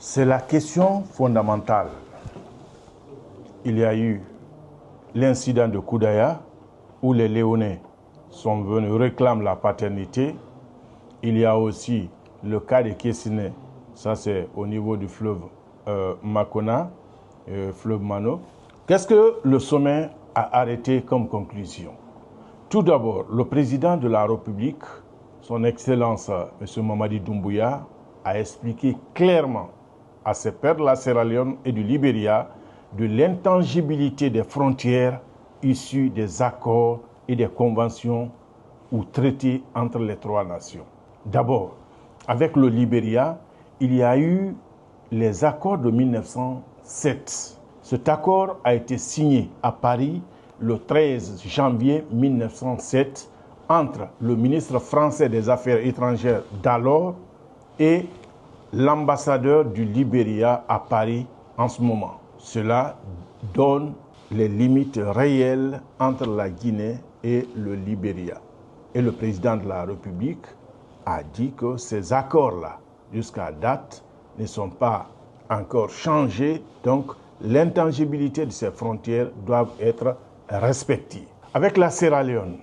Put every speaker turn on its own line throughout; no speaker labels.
C'est la question fondamentale. Il y a eu l'incident de Koudaya où les Léonais sont venus réclamer la paternité. Il y a aussi le cas de Kessiné, ça c'est au niveau du fleuve Makona, fleuve Mano. Qu'est-ce que le sommet a arrêté comme conclusion? Tout d'abord, le président de la République, son Excellence M. Mamadi Doumbouya, a expliqué clairement à ses pairs de la Sierra Leone et du Libéria de l'intangibilité des frontières issues des accords et des conventions ou traités entre les trois nations. D'abord, avec le Libéria, il y a eu les accords de 1907. Cet accord a été signé à Paris le 13 janvier 1907 entre le ministre français des Affaires étrangères d'alors et l'ambassadeur du Libéria à Paris en ce moment. Cela donne les limites réelles entre la Guinée et le Libéria. Et le président de la République a dit que ces accords-là, jusqu'à date, ne sont pas encore changés. Donc, l'intangibilité de ces frontières doit être respectée. Avec la Sierra Leone,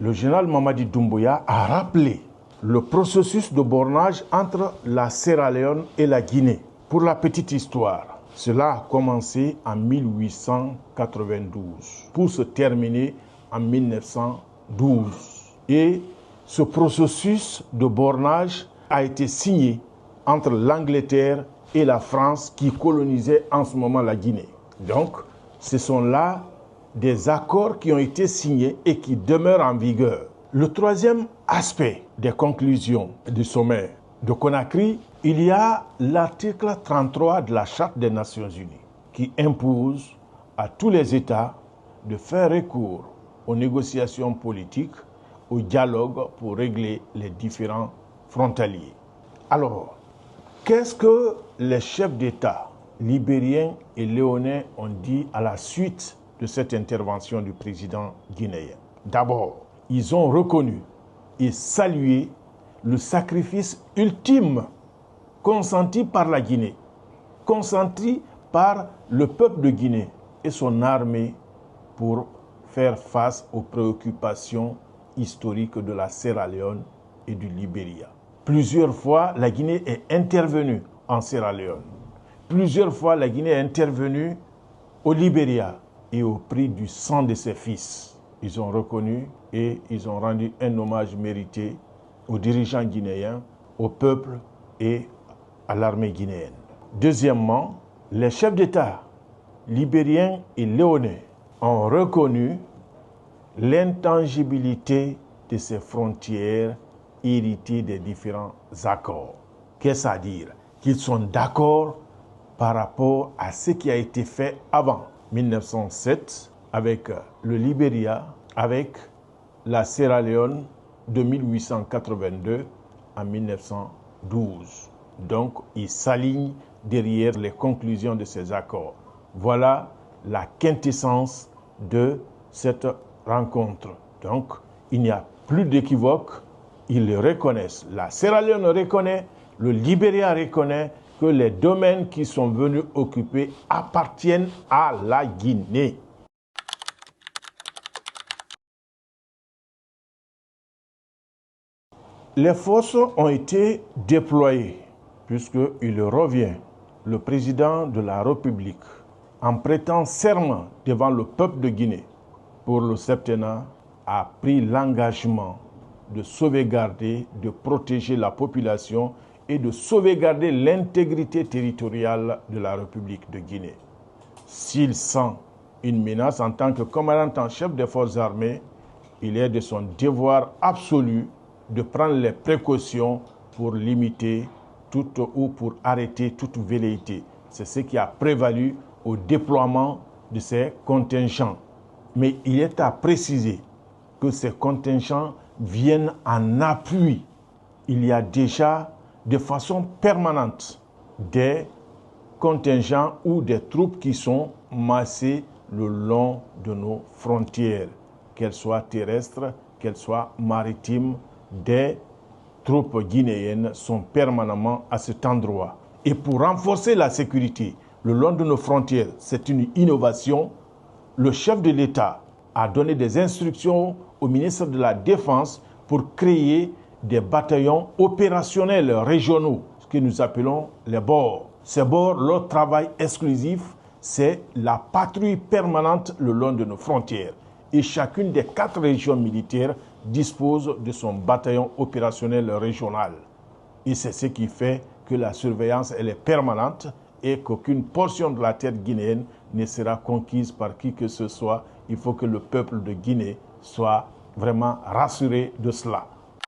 le général Mamadi Doumbouya a rappelé le processus de bornage entre la Sierra Leone et la Guinée. Pour la petite histoire, cela a commencé en 1892 pour se terminer en 1912. Et ce processus de bornage a été signé entre l'Angleterre et la France qui colonisait en ce moment la Guinée. Donc, ce sont là des accords qui ont été signés et qui demeurent en vigueur. Le troisième aspect des conclusions du sommet de Conakry, il y a l'article 33 de la Charte des Nations Unies qui impose à tous les États de faire recours aux négociations politiques, au dialogue pour régler les différends frontaliers. Alors, qu'est-ce que les chefs d'État libériens et léonais ont dit à la suite de cette intervention du président guinéen? D'abord, ils ont reconnu et salué le sacrifice ultime consenti par la Guinée, consenti par le peuple de Guinée et son armée pour faire face aux préoccupations historiques de la Sierra Leone et du Libéria. Plusieurs fois, la Guinée est intervenue en Sierra Leone. Plusieurs fois, la Guinée est intervenue au Libéria et au prix du sang de ses fils. Ils ont reconnu et ils ont rendu un hommage mérité aux dirigeants guinéens, au peuple et à l'armée guinéenne. Deuxièmement, les chefs d'État libériens et léonais ont reconnu l'intangibilité de ces frontières héritées des différents accords. Qu'est-ce à dire? Qu'ils sont d'accord par rapport à ce qui a été fait avant 1907 avec le Libéria, avec la Sierra Leone de 1882 à 1912. Donc, ils s'alignent derrière les conclusions de ces accords. Voilà la quintessence de cette rencontre. Donc, il n'y a plus d'équivoque. Ils le reconnaissent. La Sierra Leone reconnaît, le Libéria reconnaît que les domaines qui sont venus occuper appartiennent à la Guinée. Les forces ont été déployées, puisqu'il revient, le président de la République, en prêtant serment devant le peuple de Guinée pour le septennat, a pris l'engagement de sauvegarder, de protéger la population et de sauvegarder l'intégrité territoriale de la République de Guinée. S'il sent une menace en tant que commandant en chef des forces armées, il est de son devoir absolu de prendre les précautions pour limiter ou pour arrêter toute velléité. C'est ce qui a prévalu au déploiement de ces contingents. Mais il est à préciser que ces contingents viennent en appui. Il y a déjà de façon permanente des contingents ou des troupes qui sont massées le long de nos frontières, qu'elles soient terrestres, qu'elles soient maritimes. Des troupes guinéennes sont permanemment à cet endroit. Et pour renforcer la sécurité le long de nos frontières, c'est une innovation. Le chef de l'État a donné des instructions au ministre de la Défense pour créer des bataillons opérationnels régionaux, ce que nous appelons les BOR. Ces BOR, leur travail exclusif, c'est la patrouille permanente le long de nos frontières. Et chacune des 4 régions militaires dispose de son bataillon opérationnel régional. Et c'est ce qui fait que la surveillance elle est permanente et qu'aucune portion de la terre guinéenne ne sera conquise par qui que ce soit. Il faut que le peuple de Guinée soit vraiment rassuré de cela.